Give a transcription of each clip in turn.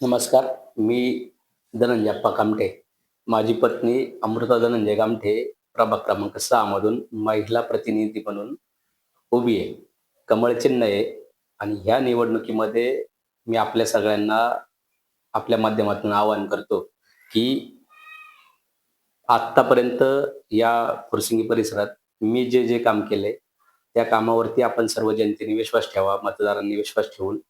नमस्कार. मी धनंजय अप्पा कामठे. माझी पत्नी अमृता धनंजय कामठे प्रभाग क्रमांक 6 मधून महिला प्रतिनिधी म्हणून उभी आहे. कमळ चिन्ह आहे आणि ह्या निवडणुकीमध्ये मी आपल्या सगळ्यांना आपल्या माध्यमातून आवाहन करतो, की आत्तापर्यंत या फुरसंगी परिसरात मी जे काम केलंय, त्या कामावरती आपण सर्व जनतेने विश्वास ठेवा, मतदारांनी विश्वास ठेवून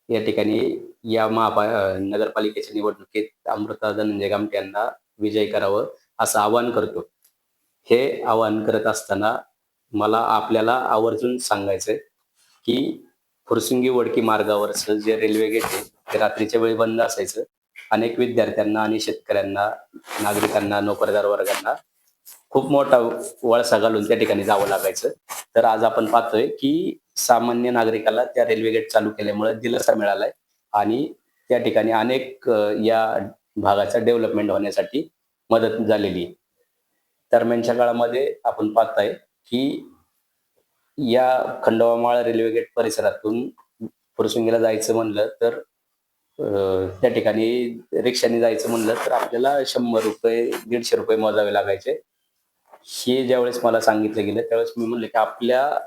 या ठिकाणी नगरपालिकेच्या निवडणुकीत अमृता धनंजय गामटे यांना विजयी करावं, असं आवाहन करतो. हे आवाहन करत असताना मला आपल्याला आवर्जून सांगायचंय, की फुरसुंगी वडकी मार्गावरचं जे रेल्वे गेट आहे, ते रात्रीच्या वेळी बंद असायचं. अनेक विद्यार्थ्यांना आणि शेतकऱ्यांना, नागरिकांना, नोकरदार वर्गांना खूप मोठा वळसा घालून त्या ठिकाणी जावं लागायचं. तर आज आपण पाहतोय, की सामान्य नागरिकाला त्या रेल्वे गेट चालू केल्यामुळे दिलासा मिळालाय आणि त्या ठिकाणी अनेक या भागाचा डेव्हलपमेंट होण्यासाठी मदत झालेली आहे. दरम्यानच्या काळामध्ये आपण पाहताय, की या खंडोबा रेल्वे गेट परिसरातून फुरसुंगीला जायचं म्हणलं तर त्या ठिकाणी रिक्षाने जायचं म्हणलं तर आपल्याला ₹100 ₹150 मोजावे लागायचे. हे ज्यावेळेस मला सांगितलं गेलं, त्यावेळेस मी म्हणलं, की आपल्या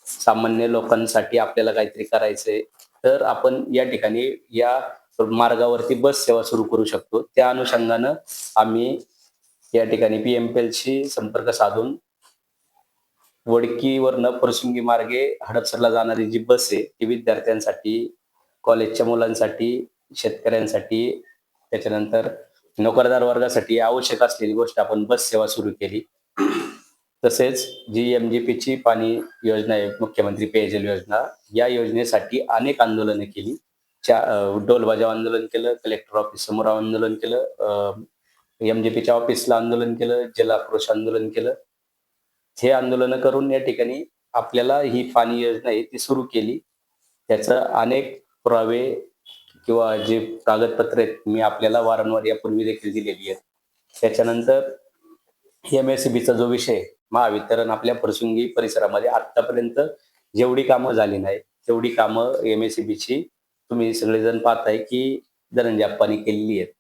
सामान्य लोकांसाठी आपल्याला काहीतरी करायचंय, तर आपण या ठिकाणी या मार्गावरती बस सेवा सुरू करू शकतो. त्या अनुषंगानं आम्ही या ठिकाणी पी-एम-पी-एलशी संपर्क साधून वडकीवरनं फुरसुंगी मार्गे हडपसरला जाणारी जी बस आहे, ती विद्यार्थ्यांसाठी, कॉलेजच्या मुलांसाठी, शेतकऱ्यांसाठी, त्याच्यानंतर नोकरदार वर्गासाठी आवश्यक असलेली गोष्ट आपण बस सेवा सुरू केली. तसेच जी एम-जी-पीची पाणी योजना आहे, मुख्यमंत्री पेयजल योजना, या योजनेसाठी अनेक आंदोलनं केली. ढोल बजाव आंदोलन केलं, कलेक्टर ऑफिस समोर आंदोलन केलं, एम-जी-पीच्या ऑफिसला आंदोलन केलं, जलाक्रोश आंदोलन केलं. हे आंदोलनं करून या ठिकाणी आपल्याला ही पाणी योजना आहे ती सुरू केली. त्याचं अनेक पुरावे किंवा जे कागदपत्र आहेत, मी आपल्याला वारंवार यापूर्वी देखील दिलेली आहेत. त्याच्यानंतर एम-एस-सी-बीचा जो विषय आहे, महावितरण आपल्या फुरसुंगी परिसरामध्ये आत्तापर्यंत जेवढी कामं झाली नाहीत, तेवढी कामं एम-एस-सी-बीची तुम्ही सगळेजण पाहताय, की धनंजय अप्पांनी केलेली आहेत.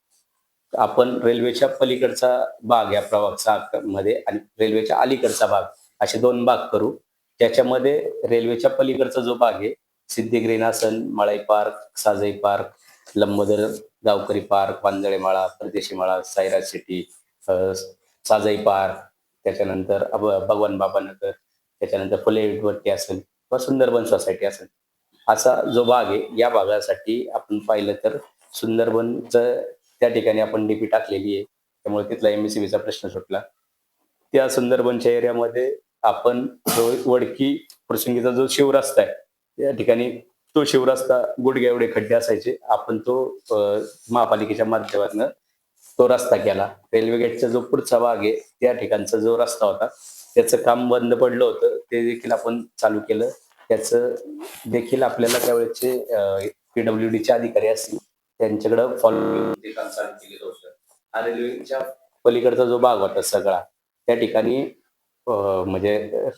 आपण रेल्वेच्या पलीकडचा भाग या प्रभाग 6 मध्ये आणि रेल्वेच्या अलीकडचा भाग असे 2 भाग करू. त्याच्यामध्ये रेल्वेच्या पलीकडचा जो भाग आहे, सिद्धी ग्रीन असेल, मळाई पार्क, साजई पार्क, लंबोदर गावकरी पार्क, वांजळे मळा, परदेशी मळा, साईराज सिटी, अ, साजई पार्क, त्याच्यानंतर भगवान बाबा नगर, त्याच्यानंतर फुले वरती असेल किंवा सुंदरबन सोसायटी असेल. असा जो भाग आहे, या भागासाठी आपण पाहिलं तर सुंदरबनचं त्या ठिकाणी आपण डीपी टाकलेली आहे. त्यामुळे तिथला एम-एस-सी-बीचा प्रश्न सुटला. त्या सुंदरबनच्या एरियामध्ये आपण जो वडकी फुरसुंगीचा जो शिवरस्ता आहे, त्या ठिकाणी तो शिवरस्ता गुडघ्या एवढे खड्डे असायचे. आपण तो महापालिकेच्या माध्यमातून तो रस्ता केला. रेल्वे गेटचा जो पुढचा भाग आहे, त्या ठिकाणचा जो रस्ता होता, त्याचं काम बंद पडलं होतं. ते देखील आपण चालू केलं. त्याचं देखील आपल्याला त्यावेळेचे पी-डब्ल्यू-डीचे अधिकारी असतील, त्यांच्याकडं फॉलो ते काम चालू केलेलं होतं. हा रेल्वेच्या पलीकडचा जो भाग होता सगळा, त्या ठिकाणी म्हणजे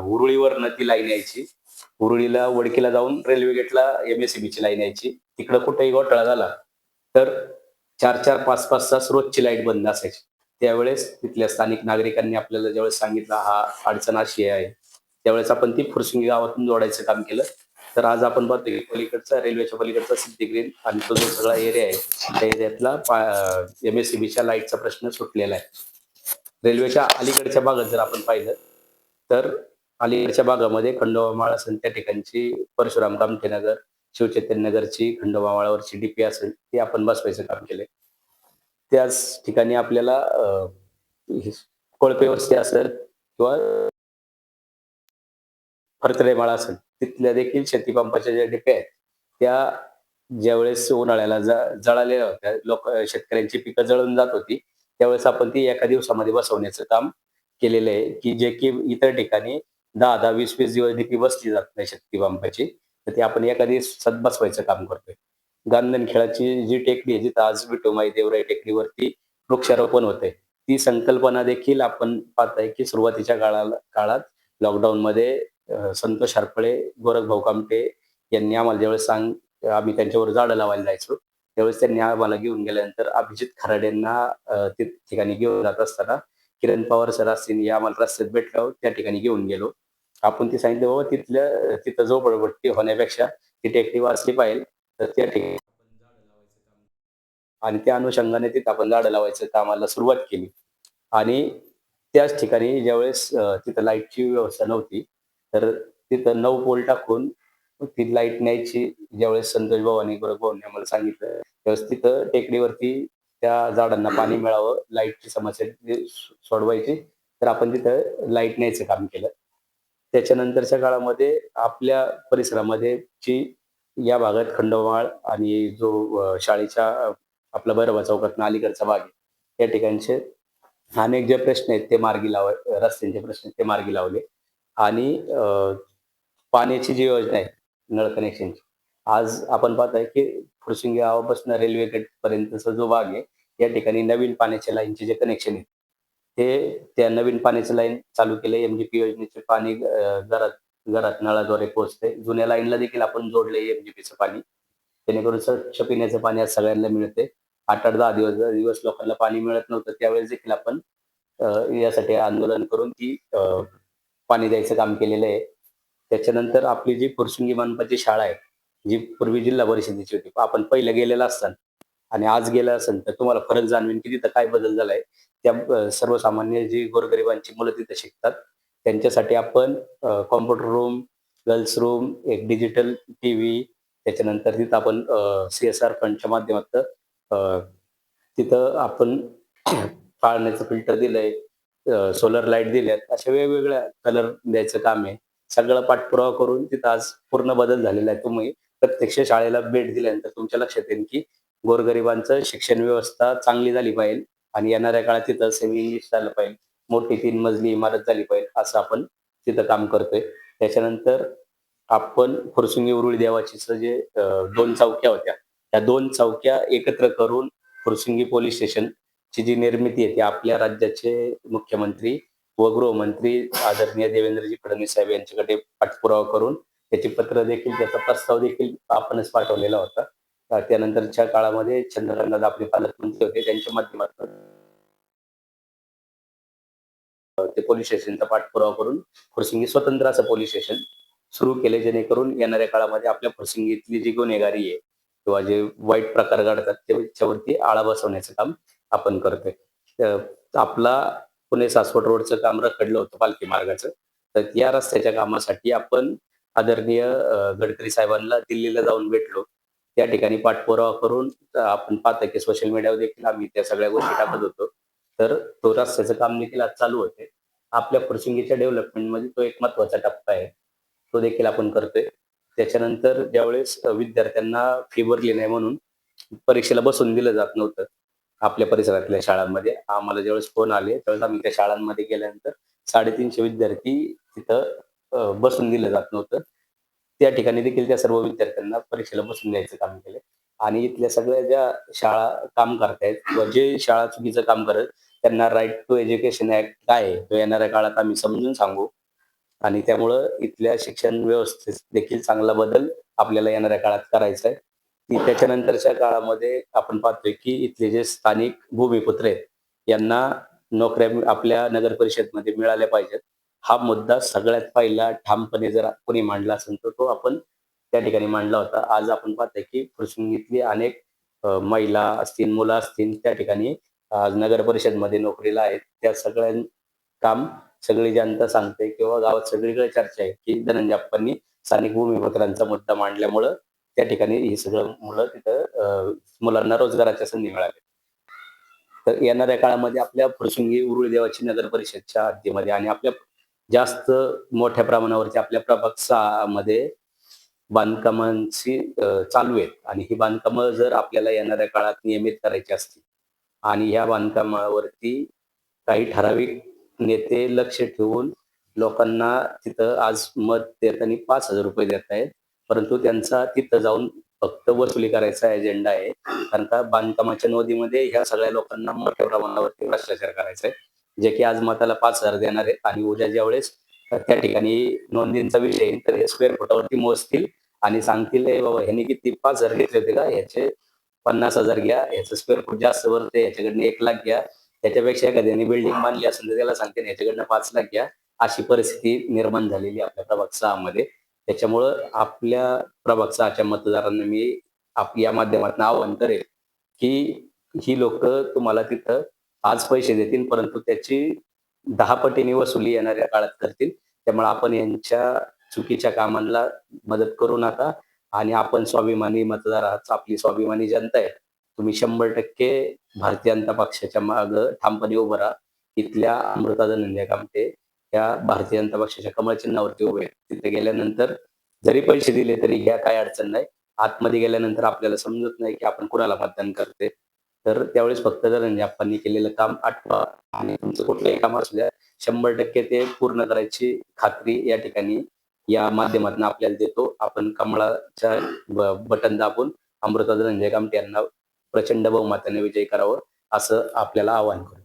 उरुळीवरनं ती लाईन यायची. उरुळीला वडकीला जाऊन रेल्वे गेटला एम-एस-सी-बीची लाईन यायची. तिकडं कुठेही घोटाळा झाला, तर 4-4, 5-5 तास रोजची लाईट बंद असायची. त्यावेळेस तिथल्या स्थानिक नागरिकांनी आपल्याला ज्यावेळेस सांगितलं, हा अडचण अशी आहे, त्यावेळेस आपण ती फुरसुंगी गावातून जोडायचं काम केलं. तर आज आपण पाहतो की पलीकडचा रेल्वेच्या पलीकडचा सिद्धी आणि तो जो सगळा एरिया आहे, त्या एरियातला एम-एस-सी-बीच्या लाईटचा प्रश्न सुटलेला आहे. रेल्वेच्या अलीकडच्या भागात जर आपण पाहिलं, तर अलीकडच्या भागामध्ये खंडोबा माळ असेल त्या ठिकाणची परशुराम कामठे नगर, शिवचैतन्य नगरची खंडोबा माळावरची डीपी असेल, ती आपण बसवायचं काम केलंय. त्याच ठिकाणी आपल्याला हे कोळपे वस्ती असेल किंवा फरतरे माळा असेल, तिथल्या देखील शेतीपंपाच्या ज्या डिप्या आहेत, त्या ज्यावेळेस उन्हाळ्याला जळालेल्या होत्या, शेतकऱ्यांची पिकं जळून जात होती, त्यावेळेस आपण ती एका दिवसामध्ये बसवण्याचं काम केलेलं आहे, की जे की इतर ठिकाणी 10-10, 20-20 दिवस डीपी बसली जात नाही शेतीपंपाची, तर ती आपण एका दिवसात बसवायचं काम करतोय. गांधनखेळाची जी टेकडी आहे, जिथं आज विठोबाई देवराई टेकडीवरती वृक्षारोपण होतंय, ती संकल्पना देखील आपण पाहताय, की सुरुवातीच्या काळात लॉकडाऊनमध्ये संतोष हरपळे, गोरखभाऊ कामटे यांनी आम्हाला ज्यावेळेस आम्ही त्यांच्यावर झाडं लावायला जायचो. त्यावेळेस त्यांनी आम्हाला घेऊन गेल्यानंतर अभिजित खराडेंना त्या ठिकाणी घेऊन जात असताना किरण पवार सर असतील या आम्हाला रस्त्यात भेटल्यावर त्या ठिकाणी घेऊन गेलो. आपण ते सांगितलं बाबा तिथं झोपडपट्टी होण्यापेक्षा ती टेकडी वाचली पाहिजे. तर त्या ठिकाणी आपण झाडं लावायचं काम आणि त्या अनुषंगाने तिथं आपण झाडं लावायचं कामाला सुरुवात केली. आणि त्याच ठिकाणी ज्यावेळेस तिथं लाईटची व्यवस्था नव्हती, तर तिथं 9 पोल टाकून ती लाईट न्यायची. ज्यावेळेस संतोष भाऊ आणि गोरख भाऊंनी आम्हाला सांगितलं, त्यावेळेस तिथं टेकडीवरती त्या झाडांना पाणी मिळावं, लाईटची समस्या तिथे सोडवायची. तर आपण तिथं लाईट न्यायचं काम केलं. त्याच्यानंतरच्या काळामध्ये आपल्या परिसरामध्ये जी या भागात खंडोबाळ आणि जो शाळेच्या आपला भैरोबा चौकातनं अलीकडचा भाग आहे, या ठिकाणचे अनेक जे प्रश्न आहेत ते मार्गी रस्त्यांचे प्रश्न आहेत ते मार्गी लावले. आणि पाण्याची जी योजना आहे, नळ कनेक्शनची, आज आपण पाहताय की फुरसुंगी गावापासून रेल्वे गेटपर्यंतचा जो भाग आहे, या ठिकाणी नवीन पाण्याच्या लाईनचे जे कनेक्शन आहे, ते त्या नवीन पाण्याचं लाईन चालू केलंय. एमजीपी योजनेचे पाणी घरात घरात नळाद्वारे पोहोचतंय. जुन्या लाईनला देखील आपण जोडलंय एमजीपीचं पाणी. जेणेकरून स्वच्छ पिण्याचं पाणी आज सगळ्यांना मिळतंय. 8-8, 10 दिवस लोकांना पाणी मिळत नव्हतं. त्यावेळेस देखील आपण यासाठी आंदोलन करून पाणी द्यायचं काम केलेलं आहे. त्याच्यानंतर आपली जी फुरसुंगी मनपाची शाळा आहे, जी पूर्वी जिल्हा परिषदेची होती. आपण पहिलं गेलेलं असताना आणि आज गेलं असेल तर तुम्हाला फरक जाणवेल की तिथं काय बदल झालाय. त्या सर्वसामान्य जी गोरगरिबांची मुलं तिथं शिकतात, त्यांच्यासाठी आपण कॉम्प्युटर रूम, गर्ल्स रूम, एक डिजिटल टीव्ही, त्याच्यानंतर तिथं आपण CSR फंडच्या माध्यमातून तिथं आपण पाण्याचं फिल्टर दिलंय, सोलर लाईट दिल्यात. अशा वेगवेगळ्या कलर द्यायचं काम आहे. सगळं पाठपुरावा करून तिथं आज पूर्ण बदल झालेला आहे. तुम्ही प्रत्यक्ष शाळेला भेट दिल्यानंतर तुमच्या लक्षात येईल की गोरगरिबांचं शिक्षण व्यवस्था चांगली झाली पाहिजे आणि येणाऱ्या काळात तिथं सेमी इंग्लिश झालं पाहिजे. मोठी 3 मजली इमारत झाली पाहिजे, असं आपण तिथं काम करतोय. त्याच्यानंतर आपण फुरसुंगी उरुळी देवाचीचं जे 2 चौक्या होत्या, त्या 2 चौक्या एकत्र करून फुरसुंगी पोलीस स्टेशनची जी निर्मिती आहे, ती आपल्या राज्याचे मुख्यमंत्री व गृहमंत्री आदरणीय देवेंद्रजी फडणवीस साहेब यांच्याकडे पाठपुरावा करून त्याची पत्र देखील, त्याचा प्रस्ताव देखील आपणच पाठवलेला होता. त्यानंतरच्या काळामध्ये चंद्रकांतदादा आपले पालकमंत्री होते. त्यांच्या माध्यमातून ते पोलीस स्टेशनचा पाठपुरावा करून फुरसुंगी स्वतंत्र असं पोलीस स्टेशन सुरू केले, जेणेकरून येणाऱ्या काळामध्ये आपल्या फुरसुंगीतली जी गुन्हेगारी आहे किंवा जे वाईट प्रकार घडतात त्याच्यावरती आळा बसवण्याचं काम आपण करतोय. आपला पुणे सासवड रोडचं काम रखडलं होतं पालखी मार्गाचं. तर या रस्त्याच्या कामासाठी आपण आदरणीय गडकरी साहेबांना दिल्लीला जाऊन भेटलो. त्या ठिकाणी पाठपुरावा करून आपण पाहतो की सोशल मीडियावर देखील आम्ही त्या सगळ्या गोष्टी टाकत होतो. तर तो रस्त्याचं काम देखील आज चालू होते. आपल्या फुरसुंगीच्या डेव्हलपमेंटमध्ये तो एक महत्त्वाचा टप्पा आहे. तो देखील आपण करतोय. त्याच्यानंतर ज्यावेळेस विद्यार्थ्यांना फी भरली नाही म्हणून परीक्षेला बसवून दिलं जात नव्हतं. आपल्या परिसरातल्या शाळांमध्ये आम्हाला ज्यावेळेस फोन आले, त्यावेळेस आम्ही त्या शाळांमध्ये गेल्यानंतर 350 विद्यार्थी तिथं बसून दिलं जात नव्हतं. त्या ठिकाणी देखील त्या सर्व विद्यार्थ्यांना परीक्षेला बसून द्यायचं काम केलं. आणि इथल्या सगळ्या ज्या शाळा काम करतायत किंवा जे शाळा चुकीचं काम करत, त्यांना राईट टू एज्युकेशन ॲक्ट काय आहे, तो येणाऱ्या काळात आम्ही समजून सांगू. आणि त्यामुळं इथल्या शिक्षण व्यवस्थेत देखील चांगला बदल आपल्याला येणाऱ्या काळात करायचा आहे. की त्याच्यानंतरच्या काळामध्ये आपण पाहतोय की इथले जे स्थानिक भूमिपुत्र आहेत, यांना नोकऱ्या आपल्या नगर परिषदमध्ये मिळाल्या पाहिजेत. हा मुद्दा सगळ्यात पहिला ठामपणे जर कोणी मांडला असेल, तर तो आपण त्या ठिकाणी मांडला होता. आज आपण पाहतोय की फुरसुंगीतली अनेक महिला असतील, मुलं असतील, त्या ठिकाणी आज नगर परिषदमध्ये नोकरीला आहेत. त्या काम सगळी जनता सांगते किंवा गावात सगळीकडे चर्चा आहे की धनंजय अप्पांनी स्थानिक भूमिपुत्रांचा मुद्दा मांडल्यामुळं त्या ठिकाणी ही सगळं मुलं तिथं मुलांना रोजगाराच्या संधी मिळाल्या. तर येणाऱ्या काळामध्ये आपल्या फुरसुंगी उरुळी देवाची नगर परिषदच्या हद्दीमध्ये आणि आपल्या जास्त मोठ्या प्रमाणावरती आपल्या प्रभाग 6 मध्ये बांधकामांची चालू आहेत आणि ही बांधकामं जर आपल्याला येणाऱ्या काळात नियमित करायची असतील आणि ह्या बांधकामावरती काही ठराविक नेते लक्ष ठेवून लोकांना तिथं आज मत देताना ₹5,000 देत आहेत. परंतु त्यांचा तिथं जाऊन फक्त वसुली करायचा एजेंडा आहे. कारण का बांधकामाच्या नोंदीमध्ये ह्या सगळ्या लोकांना मोठ्या प्रमाणावरती भ्रष्टाचार करायचा आहे. जे की आज मताला 5,000 देणार आहेत आणि उद्या ज्यावेळेस त्या ठिकाणी नोंदींचा विषय येईल, तर हे स्क्वेअर फुटावरती मोजतील आणि सांगतील, "ए बाबा ह्याने किती 5,000 घेतले होते का? ह्याचे 50,000 घ्या, याचं स्क्वेअर फूट जास्त भरते, याच्याकडनं 1,00,000 घ्या. त्याच्यापेक्षा एखाद्याने बिल्डिंग बांधली असेल तर त्याला सांगते ना, याच्याकडनं 5,00,000 घ्या. अशी परिस्थिती निर्माण झालेली आहे आपल्या प्रभाग 6 मध्ये. त्याच्यामुळं आपल्या प्रभाग 6च्या मतदारांना मी या माध्यमातून आवाहन करेल, की ही लोकं तुम्हाला तिथं आज पैसे देतील, परंतु त्याची 10 पटीने वसुली येणाऱ्या काळात करतील. त्यामुळे आपण यांच्या चुकीच्या कामांना मदत करू नका आणि आपण स्वाभिमानी मतदार आहात, आपली स्वाभिमानी जनता आहे. तुम्ही 100% भारतीय जनता पक्षाच्या मागं ठामपणे उभं राहा. इथल्या अमृता धनंजय कामटे या भारतीय जनता पक्षाच्या कमळ चिन्हावरती उभे आहेत. तिथे गेल्यानंतर जरी पैसे दिले तरी घ्या, काही अडचण नाही. आतमध्ये गेल्यानंतर आपल्याला समजत नाही की आपण कुणाला मतदान करतोय. तर त्यावेळेस फक्त धनंजय अप्पांनी केलेलं काम आठवा आणि तुमचं कुठलंही काम असू द्या, 100% ते पूर्ण करायची खात्री या ठिकाणी या माध्यमातून आपल्याला देतो. आपण कमळाच्या बटन दाबून अमृता धनंजय कामटे यांना प्रचंड बहुमताने विजयी करावं, असं आपल्याला आवाहन करतो.